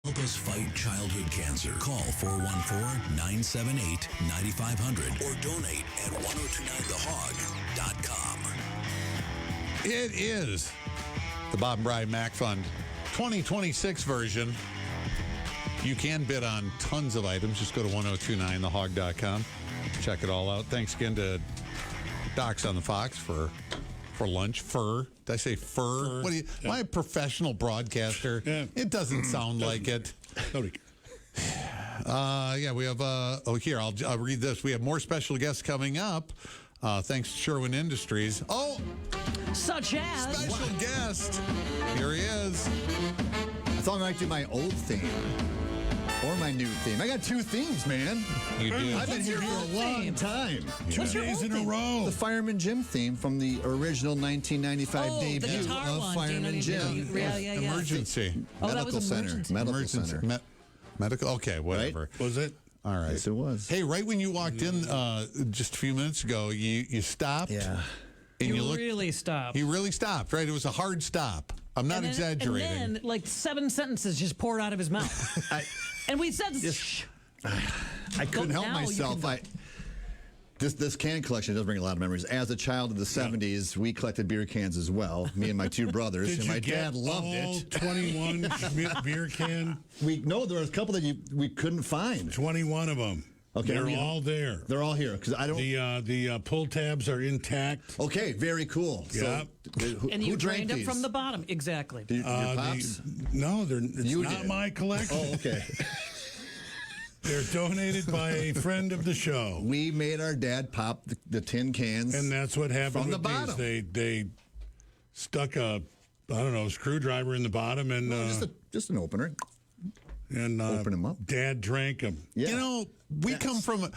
Help us fight childhood cancer. Call 414-978-9500 or donate at 1029thehog.com. It is the Bob and Brian MACC Fund 2026 version. You can bid on tons of items. Just go to 1029thehog.com. Check it all out. Thanks again to Docs on the Fox for lunch. Fur. Did I say fur? What do you? Am I a professional broadcaster? Yeah. It doesn't sound like it. Yeah, we have. Here, I'll read this. We have more special guests coming up. Thanks to Sherwin Industries. Oh, such as special guest. Here he is. I thought I might do my old theme or my new theme. I got two themes, man. You do. I've been here for a long time. 2 days in a row. The Fireman Jim theme from the original 1995 the debut guitar of one. Fireman Jim. Yeah. Emergency. That was emergency. Medical center. Medical. Okay, whatever. Right? Was it? All right. Yes, it was. Hey, right when you walked in just a few minutes ago, you stopped. Yeah. And You looked, really stopped. He really stopped, right? It was a hard stop. I'm not exaggerating. And then, like, 7 sentences just poured out of his mouth. And we said, shh. I couldn't help now you myself. can This can collection does bring a lot of memories. As a child of the 70s, we collected beer cans as well, me and my two brothers. Did and you my get dad loved all it. 21 Schmidt beer can? No, there was a couple that we couldn't find. 21 of them. Okay, They're all there. They're all here because I don't. The pull tabs are intact. Okay, very cool. Yeah. So, and you who drank drained them these? from the bottom. Exactly. Your pops? No, it's You not did. my collection. Oh, okay. They're donated by a friend of the show. We made our dad pop the tin cans. And that's what happened From with the bottom. these. They stuck a screwdriver in the bottom and just an opener. open them up. Dad drank them. Yeah. You know, we come from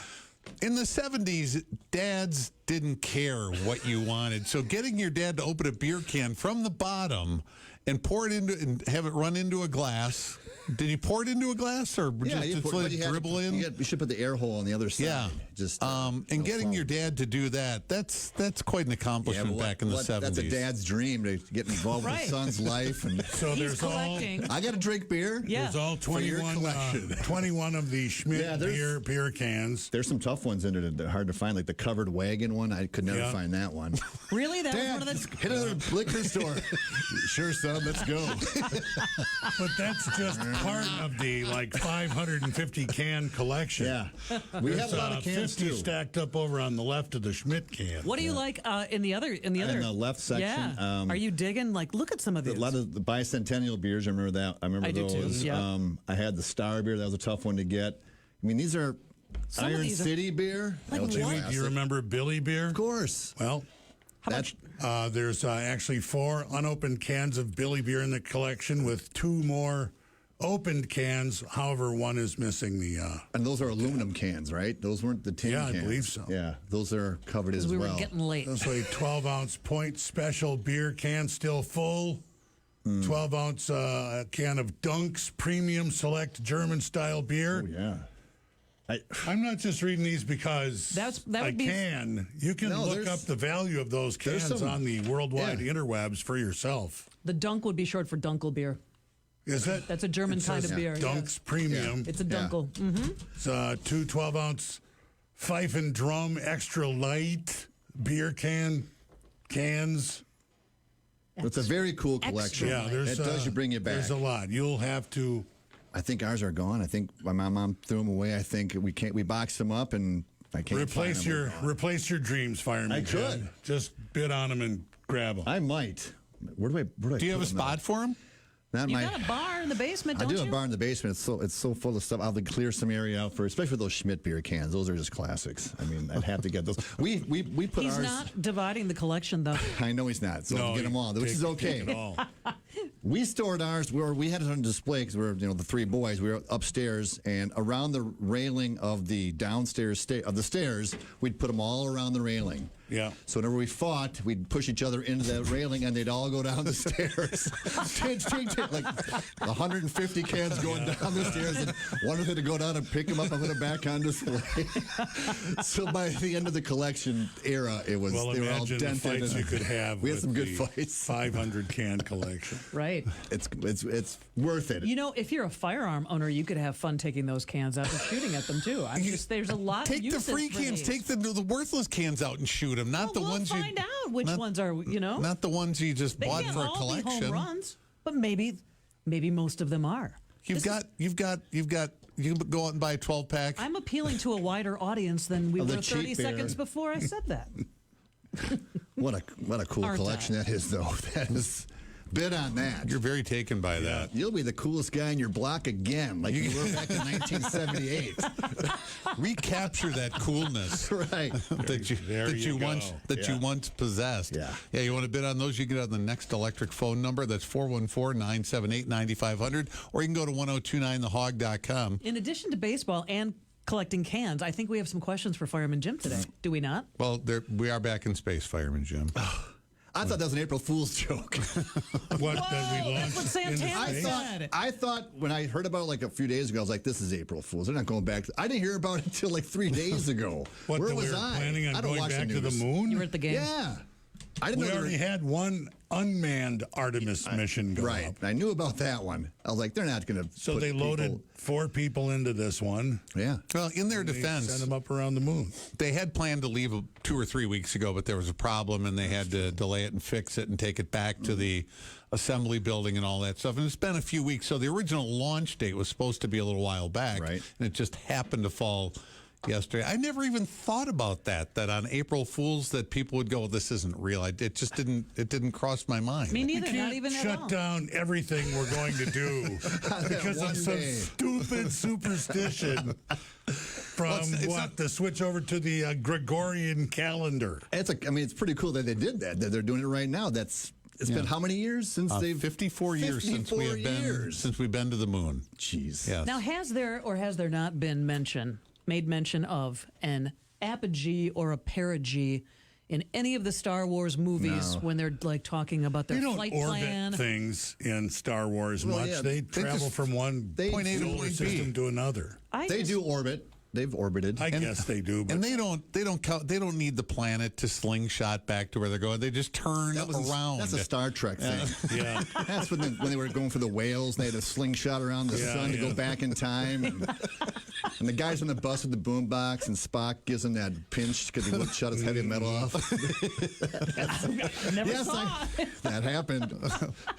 in the 70s, dads didn't care what you wanted. So getting your dad to open a beer can from the bottom and pour it into and have it run into a glass. Did he pour it into a glass or just let it dribble in? You should put the air hole on the other side. Yeah. Just and getting your dad to do that's quite an accomplishment back in the 70s. That's a dad's dream to get involved with his son's life. And So He's collecting. I got to drink beer. Yeah. There's all For your 21 of the Schmidt beer cans. There's some tough ones in it that are hard to find, like the covered wagon one. I could never find that one. Really? That Dad, was one of the... hit another liquor store. Sure, son, let's go. But that's just part of the 550 can collection. Yeah. We have a lot of cans 50 too. stacked up over on the left of the Schmidt can. What do you like in the other? In the left section. Yeah. Are you digging? Look at some of these. A lot of the bicentennial beers. I remember that. I remember I do those. too, yeah. I had the Star beer. That was a tough one to get. I mean, these are Some of Iron these are- City beer. Like That was what? classic. Do you remember Billy beer? Of course. Well, How much? there's actually 4 unopened cans of Billy beer in the collection with 2 more opened cans. However, one is missing the... And those are aluminum cans, right? Those weren't the tin Yeah, I cans. believe so. Yeah, those are covered as we well. were getting late. That's a 12-ounce Point Special beer can, still full. 12-ounce can of Dunk's Premium Select German-style beer. Oh, yeah. I'm not just reading these because that I would be- can. You can No, look up the value of those there's cans some- on the worldwide Yeah. interwebs for yourself. The Dunk would be short for Dunkel beer. Is it? That's a German It kind says of beer. Dunk's Premium. It's a Yeah. Dunkel. Mm-hmm. It's 2 12-ounce Fife and Drum Extra Light beer cans. It's a very cool Extra collection. light. Yeah, there's It does you bring you back. There's a lot. You'll have to I think ours are gone. I think my mom threw them away. I think we boxed them up and I can't replace find them. your They're gone. replace your dreams, Fireman. I Jim. could. Just bid on them and grab them. I might. Where do I Do you have a put them, spot for him? though? Not You my. got a bar in the basement, I don't do you? have a bar in the basement. It's so full of stuff. I'll have to clear some area out for, especially for those Schmidt beer cans. Those are just classics. I mean, I'd have to get those. We put He's ours. not dividing the collection, though. I know he's not. So No, get them all, which is okay. Take it all. We stored ours. We had it on display because we were, the 3 boys. We were upstairs, and around the railing of the downstairs of the stairs, we'd put them all around the railing. Yeah. So whenever we fought, we'd push each other into the railing, and they'd all go down the stairs. Like 150 cans going down the stairs, and one of them to go down and pick them up and put them back on display. So by the end of the collection era, it was Well, they were all imagine the dented. fights you could have. We had with some good the fights. 500 can collection. Right. It's worth it. You know, if you're a firearm owner, you could have fun taking those cans out and shooting at them too. There's a lot. Take of the uses free for cans. these. Take the worthless cans out and shoot them. Not the we'll ones find out which not- ones are. Not the ones you just They bought can't for a all collection. be home runs, but maybe most of them are. You can go out and buy a 12-pack. I'm appealing to a wider audience than we Oh, the were 30 cheap beer. seconds before I said that. What a cool Aren't collection I? that is, though. That is bid on that. You're very taken by that. You'll be the coolest guy in your block again, like you were back in 1978. Recapture that coolness Right. There you go. you once possessed. Yeah. Yeah, you want to bid on those, you get on the next electric phone number. That's 414-978-9500, or you can go to 1029thehog.com. In addition to baseball and collecting cans, I think we have some questions for Fireman Jim today. Do we not? Well, we are back in space, Fireman Jim. I thought that was an April Fool's joke. What that we that's launched what in the Santana space? said. I thought when I heard about it like a few days ago, I was like, this is April Fool's. They're not going back. I didn't hear about it until like 3 days ago. What, Where that was we were I? planning on I don't going watch back the to the news. moon? You were at the game. Yeah. I didn't We know already had one unmanned Artemis mission go Right. up. I knew about that one. I was like, they're not going to. So they loaded 4 people into this one. Yeah. Well, in their They defense, sent them up around the moon. they had planned to leave 2 or 3 weeks ago, but there was a problem, and they had to delay it and fix it and take it back to the assembly building and all that stuff. And it's been a few weeks. So the original launch date was supposed to be a little while back, Right. and it just happened to fall yesterday. I never even thought about that on April Fools that people would go, well, this isn't real. It just didn't cross my mind. Me You neither, not can't even at shut all. down everything we're going to do because one of some day. stupid superstition from it's not- the switch over to the Gregorian calendar. It's pretty cool that they did that they're doing it right now. It's been how many years since they've 54 years since we have been to the moon. Jeez. Yes. Now, has there not been made mention of an apogee or a perigee in any of the Star Wars movies when they're like talking about their They don't flight orbit plan? things in Star Wars Well, much. yeah, they they travel just- from one point A to solar point B. system to another. They do orbit. They've orbited. I guess they do, but And they don't need the planet to slingshot back to where they're going. They just turn around. That's a Star Trek thing. yeah. That's when they were going for the whales. They had a slingshot around the Yeah, sun to yeah. go back in time. And the guy's on the bus with the boombox, and Spock gives him that pinch because he wouldn't shut his heavy metal off. Never Yes, saw. that happened.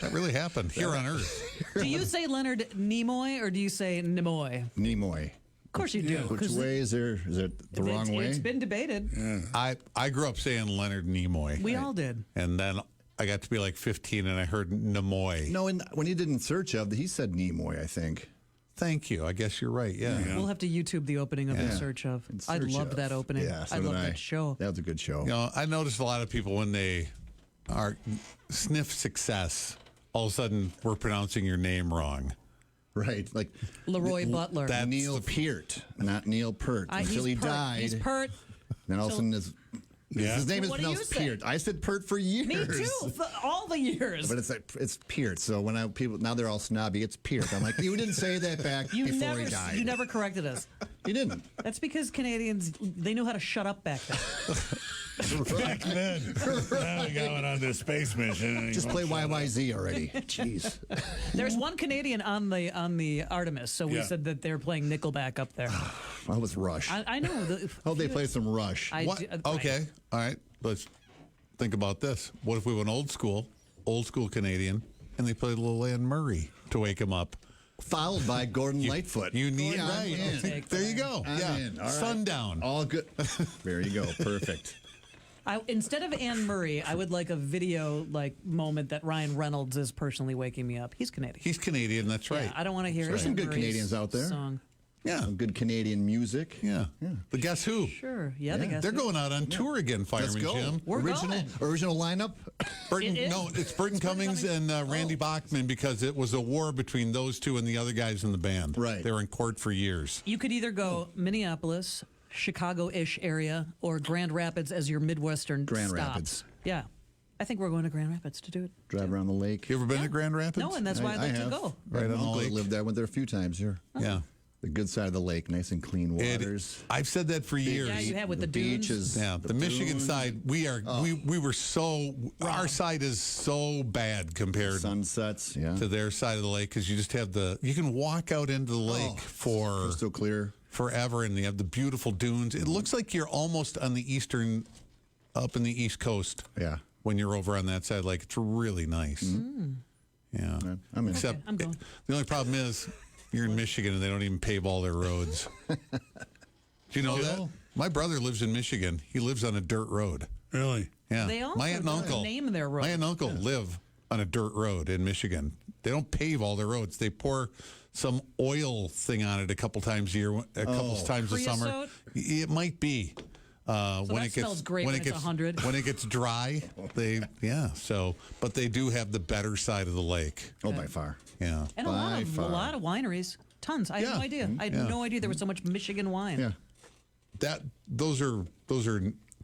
That really happened here on Earth. Do you say Leonard Nimoy or do you say Nimoy? Nimoy. Of course you do. Which 'cause way is there? Is it the wrong way? It's been debated. I grew up saying Leonard Nimoy. We all did. And then I got to be like 15 and I heard Nimoy. No, when he did In Search Of, he said Nimoy, I think. Thank you. I guess you're right. Yeah. We'll have to YouTube the opening of In Yeah. Search Of. In I Search loved Of. that opening. Yeah, so I did loved that show. That was a good show. You know, I noticed a lot of people when they are sniff success, all of a sudden we're pronouncing your name wrong. Right. Like Leroy Butler. That's Neil the- Peart, not Neil Peart. Until he He's Pert. died. He's Pert. Then all of a sudden his name is What do you pronounced say? Peart. I said Peart for years. Me too. For all the years. But it's Peart. So when people now they're all snobby, it's Peart. I'm like, you didn't say that back before he died. You never corrected us. You didn't. That's because Canadians, they knew how to shut up back then. back then. Now we got one on this space mission. and he Just won't play shut up. YYZ already. Jeez. There's one Canadian on the Artemis, so we Yeah. said that they're playing Nickelback up there. That was Rush. I know. Oh, they played some Rush. Okay. All right. Let's think about this. What if we went old school Canadian, and they played a little Anne Murray to wake him up? Followed by Gordon Lightfoot. You need Yeah, I'm right. in. There you go. I'm yeah. in. All right. Sundown. All good. There you go. Perfect. Instead of Anne Murray, I would like a video moment that Ryan Reynolds is personally waking me up. He's Canadian. He's Canadian. That's right. Yeah, I don't want to hear There's some Anne good Murray's Canadians out there. Song. Yeah. Some good Canadian music. Yeah. But guess who? Sure. Yeah, they guess They're it. going out on tour again, Let's Fireman go. Jim. We're original lineup. Burton, It is? no, it's Burton Cummings and Randy Bachman because it was a war between those two and the other guys in the band. Right. They were in court for years. You could either go Minneapolis, Chicago-ish area, or Grand Rapids as your Midwestern Grand stop. Rapids. Yeah. I think we're going to Grand Rapids to do it. Drive around the lake. You ever been to Grand Rapids? No, and that's why I'd like to have. go. Right on the uncle that lake. lived there. I went there a few times. Here, Yeah. the good side of the lake, nice and clean waters. I've said that for years. Yeah, you have with the dunes. beaches. Yeah, the Michigan dunes, side, we were so, our side is so bad compared sunsets. Yeah, to their side of the lake because you just have you can walk out into the lake for crystal clear. forever and you have the beautiful dunes. It looks like you're almost on the up in the East Coast. Yeah. When you're over on that side, like it's really nice. Yeah. I'm in. Except I'm going. the only problem is you're in Michigan and they don't even pave all their roads. Do you know that? My brother lives in Michigan. He lives on a dirt road. Really? Yeah. They also my aunt and don't uncle name their roads. My aunt and uncle live on a dirt road in Michigan. They don't pave all their roads. They pour some oil thing on it a couple times a year, a couple times a summer. Creosote? It might be. When that it gets smells great when it's 100. When it gets dry, but they do have the better side of the lake. Oh, by far. Yeah. And a lot of wineries. Tons. I had no idea. I had no idea there was so much Michigan wine. Yeah. Those are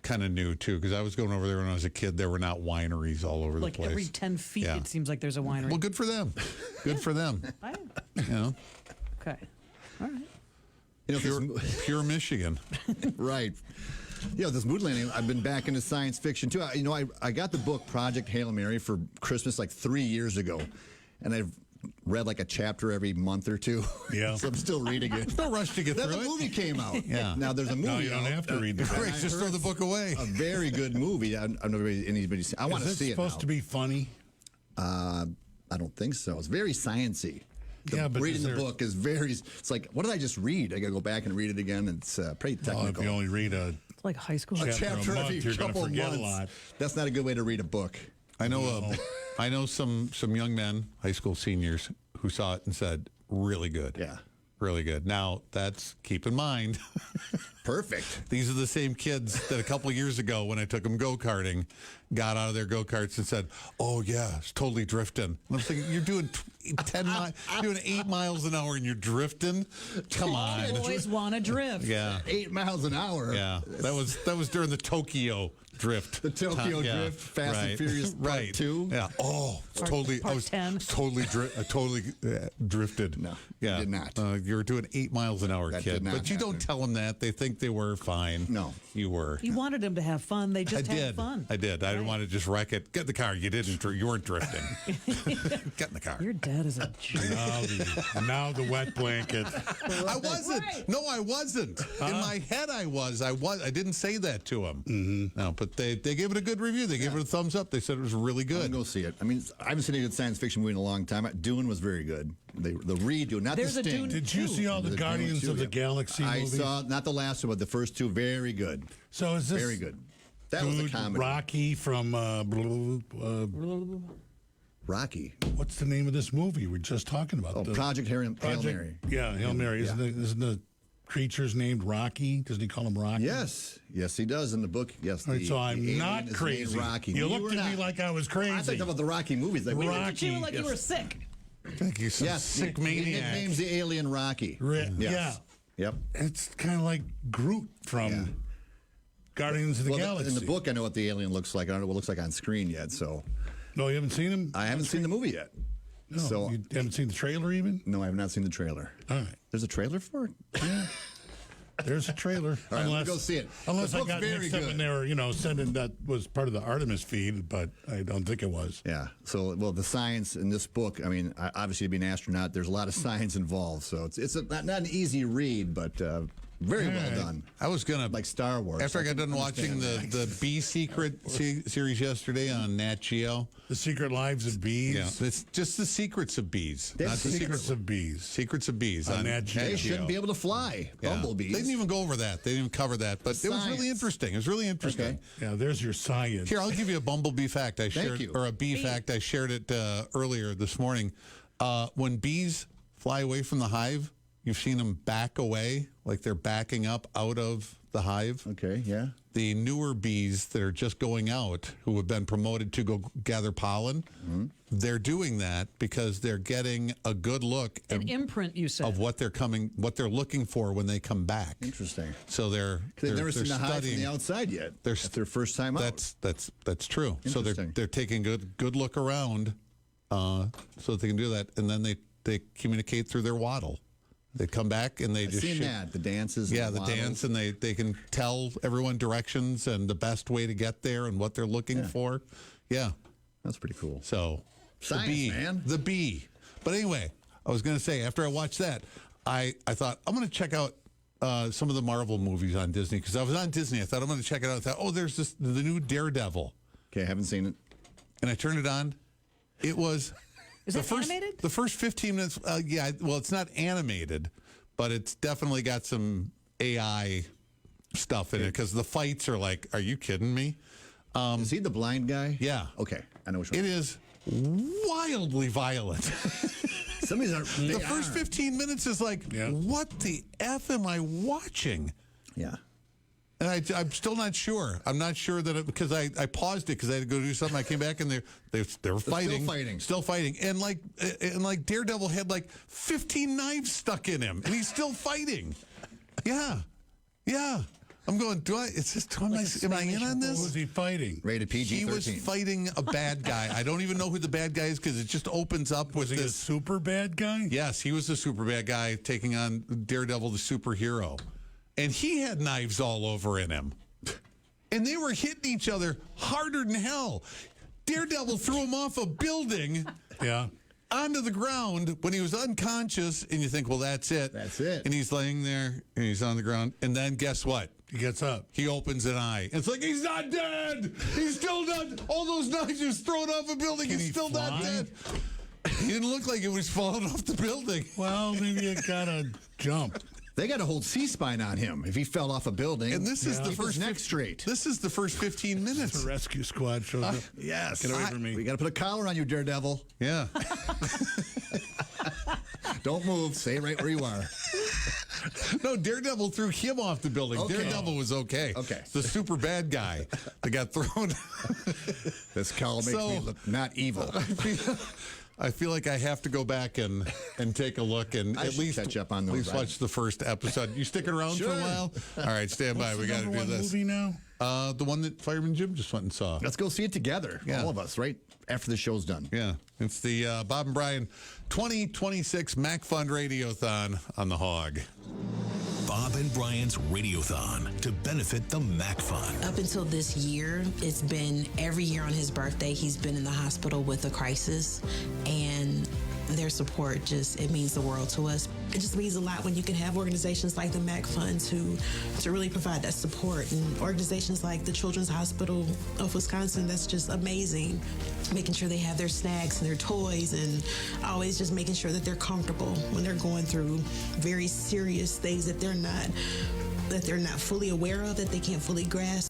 kind of new too because I was going over there when I was a kid. There were not wineries all over the Like place. every 10 feet, Yeah. it seems like there's a winery. Well, good for them. Good for them. You know, Okay. All right. You know, pure Michigan. right. Yeah, this mood landing, I've been back into science fiction too. I got the book Project Hail Mary for Christmas like 3 years ago, and I've read like a chapter every month or two. Yeah. So I'm still reading it. No rush to get Then through the it. movie came out. Yeah. Now there's a movie. No, you don't out. have to read the book. Great, just throw the book away. A very good movie. I don't know if anybody's. I want to Is see it it. supposed to be funny? I don't think so. It's very sciencey. Yeah, but reading is the there- book is very. It's like, what did I just read? I got to go back and read it again. It's pretty Well, technical. if you only read a It's like high school. Chapter chapter a month, every you're gonna couple forget a months. lot. That's not a good way to read a book. I know some young men, high school seniors, who saw it and said, "Really good." Yeah. Really good. Now, keep in mind, Perfect. these are the same kids that a couple of years ago when I took them go-karting, got out of their go-karts and said, "Oh, yeah, it's totally drifting." And I'm thinking, you're doing 8 miles an hour and you're drifting? Come on. Boys want to drift. Yeah. 8 miles an hour. Yeah. That was during the Tokyo drift. The Tokyo Yeah. Drift, Fast and Right. Furious Part Right. 2. Yeah. Oh, it's totally. part I was 10. totally drifted. No, yeah, you did not. You were doing 8 miles an hour, That kid. did not But you don't happen. tell them that. They think they were fine. No. you were. You wanted them to have fun. They I just had did. fun. I did. I didn't want to just wreck it. Get in the car. You didn't. You weren't drifting. Get in the car. Your dad is a jerk. now the wet blanket. I wasn't. Right. No, I wasn't. In my head, I was. I didn't say that to him. Mm-hmm. No, but they gave it a good review. They gave it a thumbs up. They said it was really I'm good. gonna go see it. I mean, I haven't seen a good science fiction movie in a long time. Dune was very good. The redo, not There's the a Sting. Dune- Did you see all the Dune Guardians 2, of the yeah. Galaxy I movies? saw not the last one, but the first two. Very good. So is this Very good. That was a dude, comedy. Rocky from Rocky. what's the name of this movie we're just talking about? Oh, The Project Hail Mary. Yeah, Hail Mary. Yeah. Isn't the creature's named Rocky? Doesn't he call him Rocky? Yes, he does in the book. Yes, All right, so the I'm alien not is named crazy. Rocky. You No, looked were at me not. like I was I crazy. think about the Rocky movies. Like, Rocky. You were like Yes. you were sick. Thank you, some Yes, sick He maniac. nicknames the alien Rocky. Yeah. Yep. It's kind of like Groot from Guardians of the Well, Galaxy. in the book, I know what the alien looks like. I don't know what it looks like on screen yet. So No, you haven't seen him? I haven't seen the movie yet. No, so you haven't seen the trailer even? no, I have not seen the trailer. All right. There's a trailer for it. Yeah. There's a trailer. All right, I'm gonna go see it. Unless The I book's got very mixed up good. and they were, sending that was part of the Artemis feed, but I don't think it was. Yeah. So, well, the science in this book. I mean, obviously, to be an astronaut, there's a lot of science involved. So it's not an easy read, but very well done. I was gonna Like Star Wars. After I got done watching the Bee Secret series yesterday on Nat Geo. The Secret Lives of Bees. Yeah, it's just the secrets of bees, That's not the Secrets of Bees. secrets of bees On on Nat Geo. They Nat shouldn't Geo. be able to fly. Yeah. Bumblebees. They didn't even go over that. They didn't even cover that, but it was really Science. interesting. It was really interesting. Okay. Yeah, there's your science. Here, I'll give you a bumblebee fact. I Thank shared, you. or a bee fact. I shared it earlier this morning. When bees fly away from the hive, you've seen them back away, like they're backing up out of the hive. Okay, yeah. The newer bees that are just going out, who have been promoted to go gather pollen, they're doing that because they're getting a good look An imprint, you said. of what they're looking for when they come back. Interesting. So they've never seen the hive from studying the outside yet. They're- It's their first time out. That's true. So Interesting. they're taking good look around, so that they can do that, and then they communicate through their waddle. They come back and they I've just seen that, the dances. Yeah, and the waddles. dance, and they can tell everyone directions and the best way to get there and what they're looking for. Yeah, That's pretty cool. so Science, the bee, man. the bee. But anyway, I was going to say, after I watched that, I thought I'm going to check out some of the Marvel movies on Disney, because I was on Disney. I thought I'm going to check it out. I thought, oh, there's the new Daredevil, Okay, I haven't seen it. and I turned it on. It was. Is the it first, animated? The first 15 minutes, yeah. Well, it's not animated, but it's definitely got some AI stuff in it, because the fights are like, are you kidding me? Is he the blind guy? Yeah. Okay, I know which one. It is wildly violent. Some of these are. The first 15 minutes is like, what the F am I watching? Yeah. And I'm still not sure. I'm not sure that because I paused it because I had to go do something. I came back and they were fighting, still fighting, and like Daredevil had like 15 knives stuck in him, and he's still fighting. Yeah. I'm going. Am I in on Who this? was he fighting? Rated PG-13. He was fighting a bad guy. I don't even know who the bad guy is, because it just opens up with Was he a this. super bad guy? Yes, he was the super bad guy taking on Daredevil, the superhero. And he had knives all over in him. And they were hitting each other harder than hell. Daredevil threw him off a building Yeah. onto the ground when he was unconscious. And you think, well, that's it. That's it. And he's laying there and he's on the ground. And then guess what? He gets up. He opens an eye. It's like, he's not dead. He's still not. All those knives he was thrown off a building. Can He's he still not fly? dead. He didn't look like he was falling off the building. Well, maybe you gotta jump. They got to hold C-spine on him if he fell off a building. And this is the Keep first his neck straight. This is the first 15 minutes. The rescue squad shows up. Yes. Get away from me. We got to put a collar on you, Daredevil. Yeah. Don't move. Stay right where you are. No, Daredevil threw him off the building. Okay. Daredevil was okay. Okay. The super bad guy that got thrown. This collar makes me look not evil. I feel like I have to go back and take a look and I at should least catch up on those at least watch the first episode. You sticking around for a Sure. while? All right, stand by. We got to Number do one this. movie now? The one that Fireman Jim just went and saw. Let's go see it together. Yeah. All of us, right? After the show's done. Yeah, it's the Bob and Brian 2026 MACC Fund Radiothon on the Hog. Bob and Brian's Radiothon to benefit the MACC Fund. Up until this year, it's been every year on his birthday, he's been in the hospital with a crisis, and their support it means the world to us. It just means a lot when you can have organizations like the MACC Fund to really provide that support, and organizations like the Children's Hospital of Wisconsin, that's just amazing. Making sure they have their snacks and their toys, and always just making sure that they're comfortable when they're going through very serious things that they're not fully aware of, that they can't fully grasp.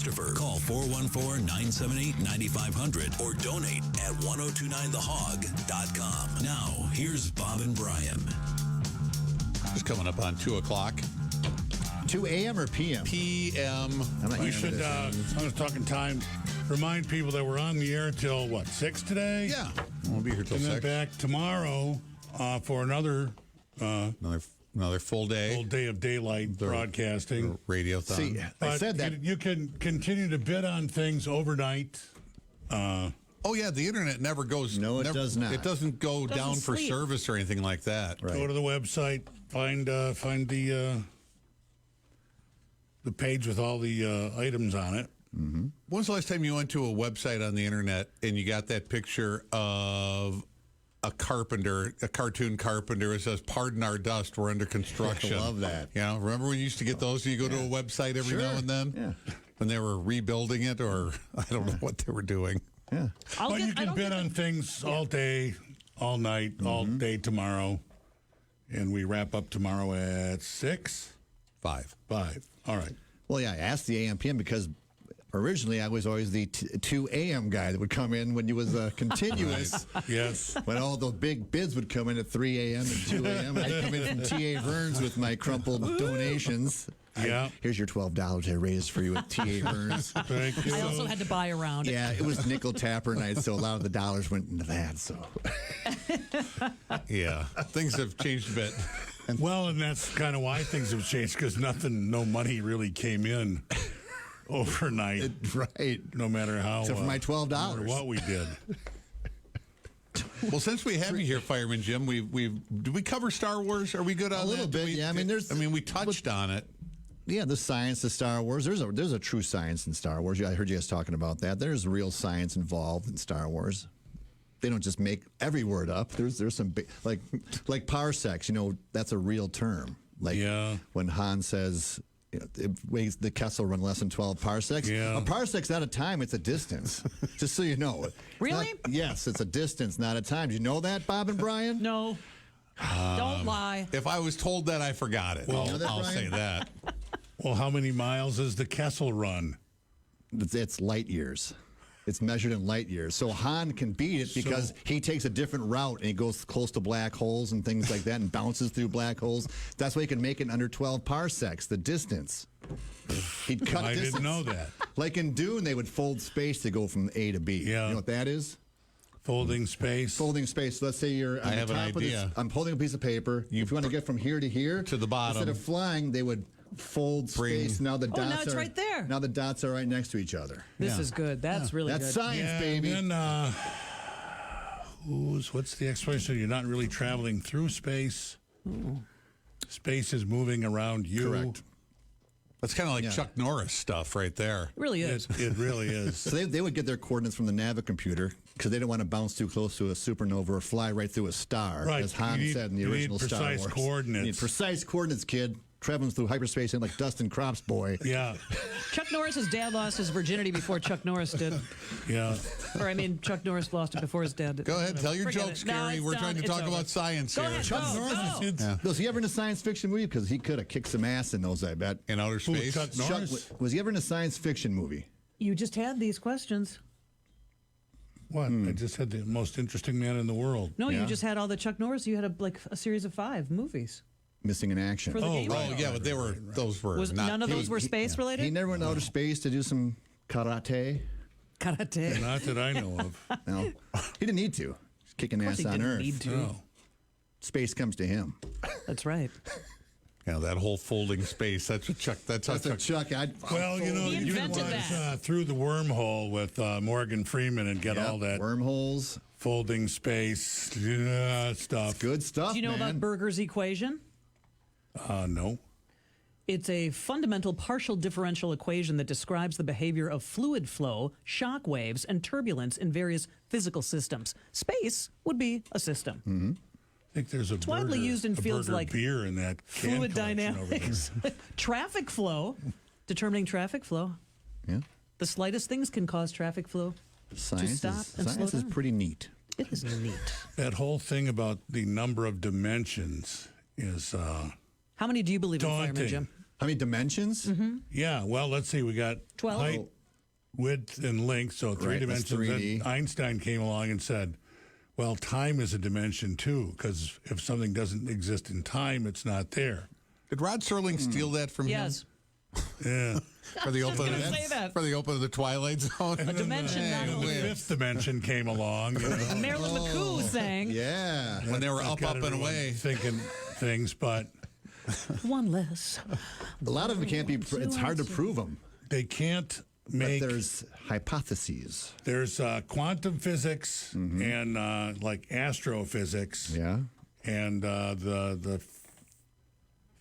Christopher. Call 414-978-9500 or donate at 1029thehog.com. Now, here's Bob and Brian. It's coming up on 2 o'clock. 2 a.m. or p.m.? p.m. We should, I was talking time, remind people that we're on the air till, 6 today? Yeah. We'll be here till And 6. then back tomorrow for another Another full day. of daylight broadcasting. Radiothon. See, I But said that. you can continue to bid on things overnight. Oh, yeah, the internet never goes. No, it does not. It doesn't go down for sleep. service or anything like that. Right. Go to the website, find the page with all the items on it. When's the last time you went to a website on the internet and you got that picture of a carpenter, a cartoon carpenter? It says, "Pardon our dust, we're under construction." I love that. You know, remember when you used to get those? You go to a website every now and then? Yeah. When they were rebuilding it, or I don't know what they were doing. Yeah. But you can bid on things all day, all night, all day tomorrow. And we wrap up tomorrow at 6? 5. 5. All right. Well, yeah, I asked the AM PM because originally I was always the 2 a.m. guy that would come in when you was continuous. Yes. When all the big bids would come in at 3 a.m. and 2 a.m. I'd come in from T.A. Verns with my crumpled donations. Yeah. Here's your $12 I raised for you at T.A. Verns. Thank you. I also had to buy around. Yeah, it was nickel tapper night, so a lot of the dollars went into that. So Yeah, things have changed a bit. Well, and that's kind of why things have changed, because no money really came in overnight. right. No matter how. Except for my $12. No matter what we did. Well, since we have you here, Fireman Jim, did we cover Star Wars? Are we good on A little that? bit, yeah. I mean, we touched on it. Yeah, the science of Star Wars. There's a true science in Star Wars. I heard you guys talking about that. There's real science involved in Star Wars. They don't just make every word up. There's some big, like parsecs. You know, that's a real term. Like when Han says, it weighs the Kessel run less than 12 parsecs. Yeah. A parsec's not a time; it's a distance. Just so you know. Really? Yes, it's a distance, not a time. Do you know that, Bob and Brian? No. Don't lie. If I was told that, I forgot it. Well, I'll say that. Well, how many miles is the Kessel Run? It's light years. It's measured in light years. So Han can beat it because he takes a different route and he goes close to black holes and things like that and bounces through black holes. That's why he can make it in under 12 parsecs, the distance. He'd cut I distance. didn't know that. Like in Dune, they would fold space to go from A to B. Yeah. You know what that is? Folding space. Folding space. So let's say you're on I the have an top of this. idea. I'm holding a piece of paper. If you want to get from here to here, to the bottom. instead of flying, they would fold space. Now the dots now it's are right there. Now the dots are right next to each other. This is good. That's really That's good. science, Yeah, baby. And then, what's the explanation? You're not really traveling through space. Space is moving around you. Correct. That's kind of like Chuck Norris stuff right there. It really is. It really is. So they would get their coordinates from the Navicomputer because they didn't want to bounce too close to a supernova or fly right through a star, Right. as Han said in the you need original Star precise Wars. coordinates. You need precise coordinates, kid. Traveling through hyperspace in like Dustin Crops, boy. Yeah, Chuck Norris's dad lost his virginity before Chuck Norris did. yeah. Or, I mean, Chuck Norris lost it before his dad did. Go ahead, tell your Forget jokes, it. No, Gary. it's We're done. trying to It's talk over. about science Go here. ahead. Chuck Go, Norris go. Was he ever in a science fiction movie? Because he could have kicked some ass in those, I bet. In outer Who, space. Chuck Norris? Was he ever in a science fiction movie? You just had these questions. What? I just had the most interesting man in the world. No, Yeah. you just had all the Chuck Norris. You had a series of 5 movies. Missing in action. For the game. Oh, yeah, but those were Was not. none of those were space related? He never went to outer space to do some karate. Karate. Not that I know of. No, he didn't need to. He's kicking Of course ass he on didn't Earth. need to. No. Space comes to him. That's right. Yeah, that whole folding space. That's what Chuck. That's how That's Chuck. a Chuck. Well, you know, He you can invented watch that. through the wormhole with Morgan Freeman and get Yep, all that wormholes. folding space stuff. Good stuff. Do you know man. about Berger's equation? No. It's a fundamental partial differential equation that describes the behavior of fluid flow, shock waves, and turbulence in various physical systems. Space would be a system. Mm-hmm. I think there's a widely used in a fields burger like beer in that can Fluid collection over there. dynamics, traffic flow, determining traffic flow. Yeah. The slightest things can cause traffic flow. Science, stop is, and science slow is down. pretty neat. It is neat. That whole thing about the number of dimensions is How many do you believe in, Fireman daunting. Jim? How many dimensions? Yeah, well, let's see. We got 12. height, width, and length, so three Right, that's dimensions. 3D. Then Einstein came along and said, well, time is a dimension too, because if something doesn't exist in time, it's not there. Did Rod Serling steal that from Yes. Yeah. him? For the open gonna say that. For the open of the Twilight Zone? A dimension, not a The linear. fifth dimension came along. You know. Marilyn McCoo sang Yeah. When they were That up got and everyone away. thinking things, but one less. A lot of them can't be. It's hard to prove them. they can't But make. there's hypotheses. There's quantum physics and like astrophysics. Yeah. And the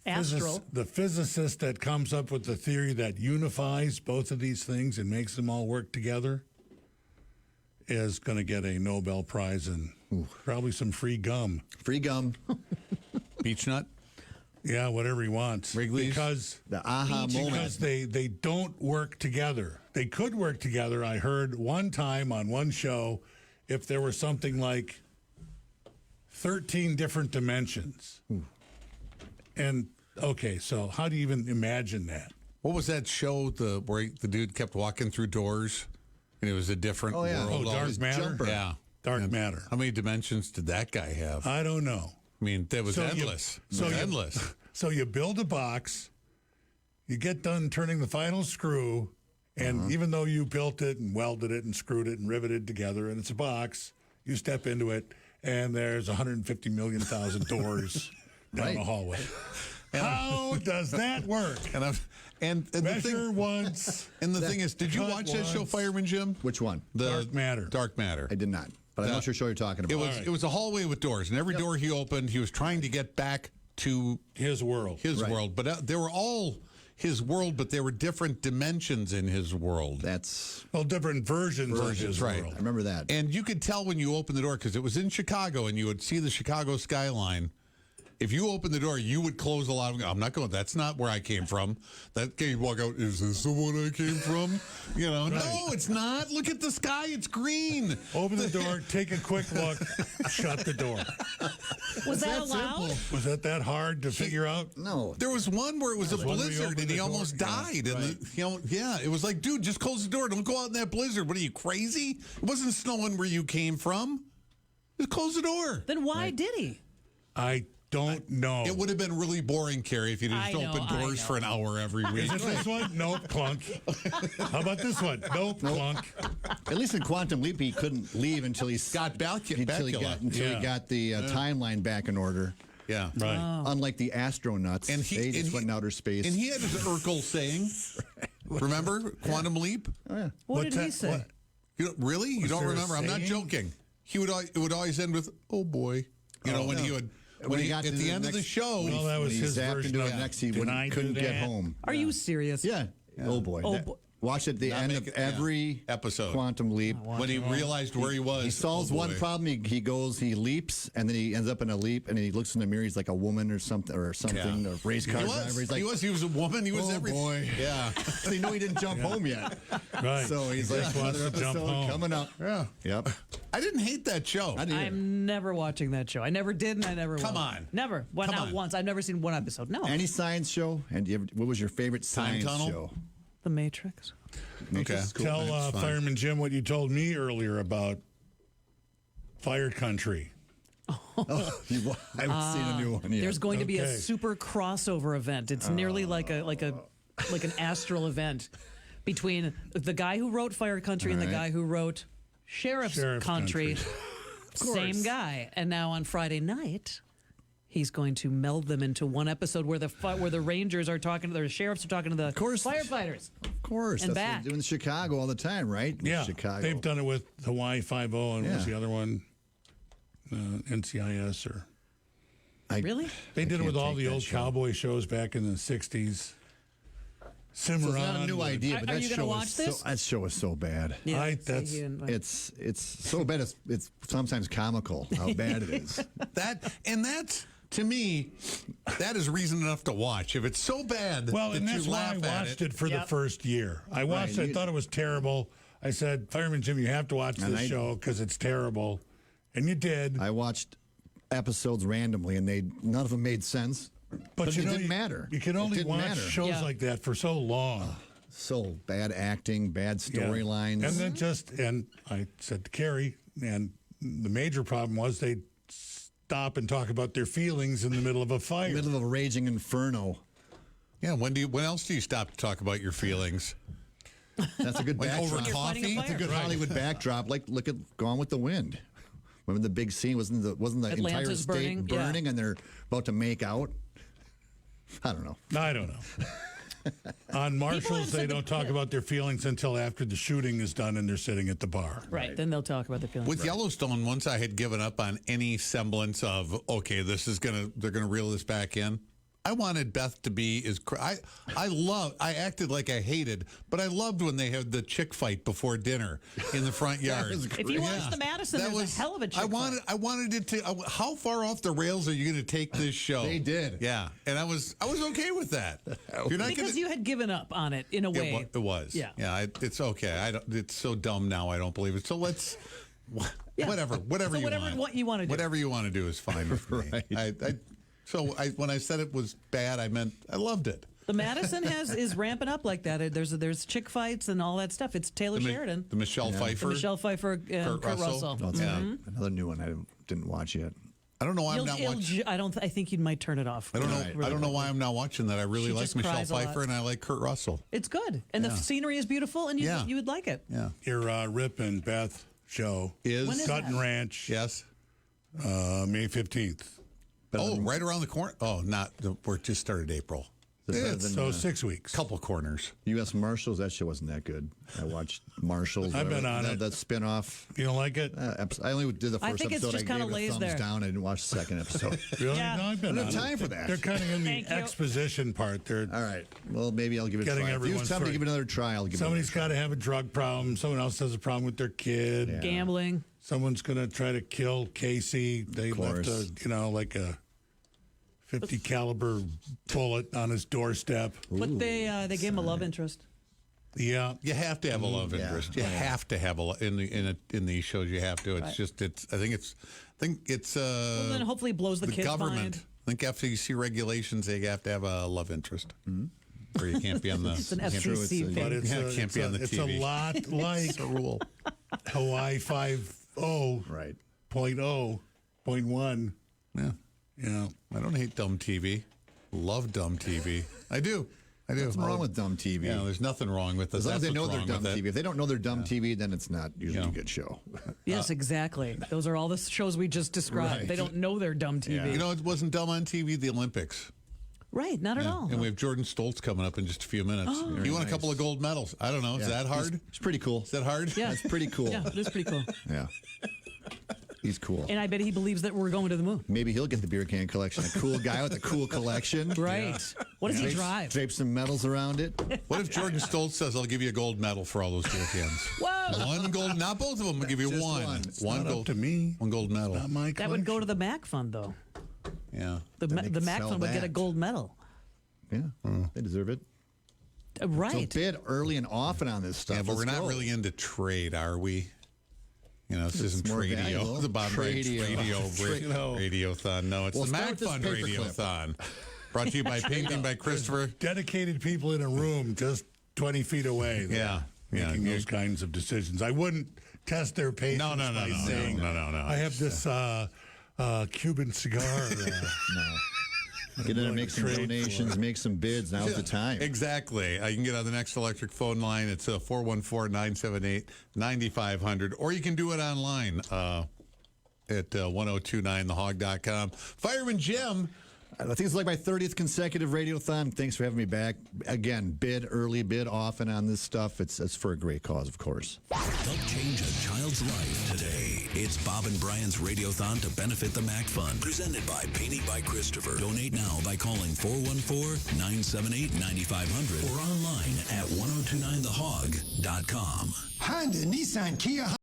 Astral. the physicist that comes up with the theory that unifies both of these things and makes them all work together is going to get a Nobel Prize and probably some free gum. Free gum. Beach nut? Yeah, whatever he wants. Wrigley's? Because The aha moment. because they don't work together. They could work together. I heard one time on one show if there were something like 13 different dimensions. And okay, so how do you even imagine that? What was that show where the dude kept walking through doors and it was a different Oh, yeah. world? Oh, dark always? matter? Jumper. Yeah. Dark matter. How many dimensions did that guy have? I don't know. I mean, that was So you- endless. It so was you- endless. So you build a box, you get done turning the final screw, and even though you built it and welded it and screwed it and riveted together, and it's a box, you step into it, and there's 150 million thousand doors down Right. the hallway. How does that work? And the Measure thing, once. and the thing is, did you cut watch that show, once. Fireman Jim? Which one? Dark matter. Dark Matter. I did not. But I know what you're talking about. It was All right. it was a hallway with doors, and every door he opened, he was trying to get back to His world. his Right. world. But they were all his world, but there were different dimensions in his world. That's. Well, different versions of his right. world. I remember that. And you could tell when you opened the door because it was in Chicago, and you would see the Chicago skyline. If you opened the door, you would close a lot of. I'm not going. That's not where I came from. That you walk out. Is this the one I came from? You know, no, it's not. Look at the sky. It's green. Open the door, take a quick look, shut the door. Was that allowed? Was that hard to figure out? No. There was one where it was a one where you blizzard open and the he door, almost yeah, died. And it was like, dude, just close the door. Don't go out in that blizzard. What are you, crazy? It wasn't snowing where you came from. Just close the door. Then why did he? I don't know. It would have been really boring, Carrie, if you just I know, opened I doors know. for an hour every week. Is it this one? Nope, clunk. How about this one? Nope, clunk. At least in Quantum Leap, he couldn't leave until he Scott until he Bakula. got the timeline back in order. Yeah. Right. Unlike the astronauts, And they just went in outer space. And he had his Urkel saying, remember Quantum Leap? What What's did he that? say? What? You don't, really? You don't there a remember? I'm not saying? joking. It would always end with, "Oh boy," when he would. When he got at to the the end of the next- show, Well, that was when he his zapped version into of it next, he Did I do couldn't get that? home. Are you serious? Yeah. Oh boy. Oh, That- boy. Watch at the Not end make of it- yeah. every Episode. Quantum Leap. when he realized where he was, He solves oh, one boy. problem. He goes, he leaps, and then he ends up in a leap, and he looks in the mirror. He's like a woman or something, Yeah. a race car He driver. was. He's like, He was a woman. He was oh everything. boy. Yeah. They know he didn't jump home yet. Right. So he's He like, just wants another to jump episode home. coming up. Yeah. Yep. I didn't hate that show. I didn't either. I'm never watching that show. I never did, and I never will. Come on. Never. Well, Come not on. once. I've never seen one episode. No. Any science show? And what was your favorite Time science Tunnel? show? The Matrix. Okay. Tell That's fine. Fireman Jim what you told me earlier about Fire Country. I haven't seen a new one yet. There's going to be a Okay. super crossover event. It's nearly like an astral event between the guy who wrote Fire Country and the All right. guy who wrote Sheriff's Country. Same guy. And now on Friday night, he's going to meld them into one episode where the Rangers are talking to the sheriffs are talking to the firefighters. Of course. And That's back. what they do in Chicago all the time, right? Yeah, Chicago. they've done it with Hawaii 5-0, and what's Yeah. the other one? NCIS or Really? they did it can't with all take the that old show. cowboy shows back in the '60s. So it's not a new Cimarron, idea, but Are that you gonna show watch is this? that show is so bad. I- so that's- he didn't- It's so bad. It's sometimes comical how bad it is. That's to me, that is reason enough to watch. If it's so bad Well, that and you that's why I laugh at watched it for Yep. the first year. I watched it. I you- thought it was terrible. I said, Fireman Jim, you have to watch And this I- show because it's terrible. And you did. I watched episodes randomly, and none of them made sense. But you it know, didn't matter. You can It only didn't watch matter. shows Yeah. like that for so long. So bad acting, bad Yeah. storylines. And then and I said to Carrie, and the major problem was they'd stop and talk about their feelings in the middle of a fire. middle of a raging inferno. Yeah, when else do you stop to talk about your feelings? That's a good Like over backdrop. You're fighting a coffee? That's a fire. good Hollywood backdrop. Like look at Gone with the Wind. Remember the big scene? Wasn't the entire Atlanta's state burning? Yeah. and they're about to make out? I don't know. I don't know. On Marshalls, they don't talk about their feelings until after the shooting is done and they're sitting at the bar. Right. Then they'll talk about the feelings. With Yellowstone, once I had given up on any semblance of, okay, they're gonna reel this back in. I wanted Beth to be I acted like I hated, but I loved when they had the chick fight before dinner in the front yard. If you watch the Madison, That there's was a hell of a chick fight. I wanted it to. How far off the rails are you going to take this show? They did. Yeah, and I was okay with that. You're not Because you had given up on it in a way. It was. Yeah. Yeah. It's okay. It's so dumb now. I don't believe it. So let's. Yeah. Whatever So you whatever want. what you wanna do. Whatever you want to do is fine with me. Right. When I said it was bad, I meant I loved it. The Madison is ramping up like that. There's chick fights and all that stuff. It's Taylor Sheridan, The Michelle Pfeiffer. the Michelle Pfeiffer, Kurt Russell. Oh, it's another new one I didn't watch yet. I don't know why I'm not watching. I think you might turn it off. I don't know. I don't know why I'm not watching that. I really She like just Michelle cries a lot. Pfeiffer and I like Kurt Russell. It's good, and the scenery is beautiful, and you would like it. Yeah. Your Rip and Beth show, When is Sutton that? Ranch, Yes. May 15th. Right around the corner. Oh, we're just started April. So 6 weeks. Couple corners. U.S. Marshals, that show wasn't that good. I watched Marshals. I've been on it. That spinoff. You don't like it? I only did the I first think it's episode. just I kinda gave it a lays thumbs there. down. I didn't watch the second episode. Really? Yeah. No, I've been I don't on have it. time for that. They're kind of in the Thank you. exposition part. They're All right. Well, maybe I'll give it a Getting try. If you everyone tell me to free. give it another try, I'll give it somebody's another got to have a drug problem. Someone else has a problem with their kid. Yeah. Gambling. Someone's going to try to kill Casey. They left course. like a 50 caliber bullet on his doorstep. But they gave him a love interest. Yeah. You have to have a love interest. You have to have in these shows. You have to. It's just I think it's Well, then hopefully it blows the kid's government. mind. I think FCC regulations, they have to have a love interest, or you can't be on the. It's an you can't- FCC But thing. But it's, Yeah, it can't be on the it's TV. a lot like It's a rule. Hawaii 5.0.0.1. Right. Yeah, Yeah. I don't hate dumb TV. Love dumb TV. I do. What's wrong with dumb TV? Yeah, there's nothing wrong with it. As long as That's they know what's they're wrong dumb with it. TV. If they don't know they're dumb TV, then it's not usually Yeah. a good show. Yes, exactly. Those are all the shows we just described. Right. They don't know they're dumb TV. You know, it wasn't dumb on TV. The Olympics. Right, not at all. And we have Jordan Stoltz coming up in just a few minutes. He won a couple of gold medals. I don't know. Is that hard? It's pretty cool. Is that hard? Yeah. That's pretty cool. Yeah, it is pretty cool. Yeah. He's cool. And I bet he believes that we're going to the moon. Maybe he'll get the beer can collection. A cool guy with a cool collection. Right. What does he drive? Drape some medals around it. What if Jordan Stoltz says, "I'll give you a gold medal for all those beer cans"? Whoa. One gold, not both of them. I'll give you Just one. one. It's One not gold up to me. One gold medal. Not my That would go to collection. the MACC fund, though. Yeah. The Then they could MACC sell fund would get a that. gold medal. Yeah. They deserve it. So Right. bid early and often on this stuff. Yeah, but Let's we're not go. really into trade, are we? You know, this isn't more radio. valuable. The Bob Brian Radiothon. No, it's We'll the start MACC with this Fund paperclip. Radiothon. Brought to you by Painting by Christopher. Dedicated people in a room just 20 feet away. that Yeah. are Yeah. Making those kinds of decisions. I wouldn't test their patience No. by saying, No. I have this Cuban cigar. Get in and make some Trade donations, make some bids. Now's the time. Exactly. You can get on the next electric phone line. It's 414-978-9500. Or you can do it online at 1029thehog.com. Fireman Jim. I think it's like my 30th consecutive radiothon. Thanks for having me back. Again, bid early, bid often on this stuff. It's for a great cause, of course. Help change a child's life today. It's Bob and Brian's Radiothon to benefit the MACC Fund. Presented by Painting by Christopher. Donate now by calling 414-978-9500 or online at 1029thehog.com. Honda, Nissan, Kia.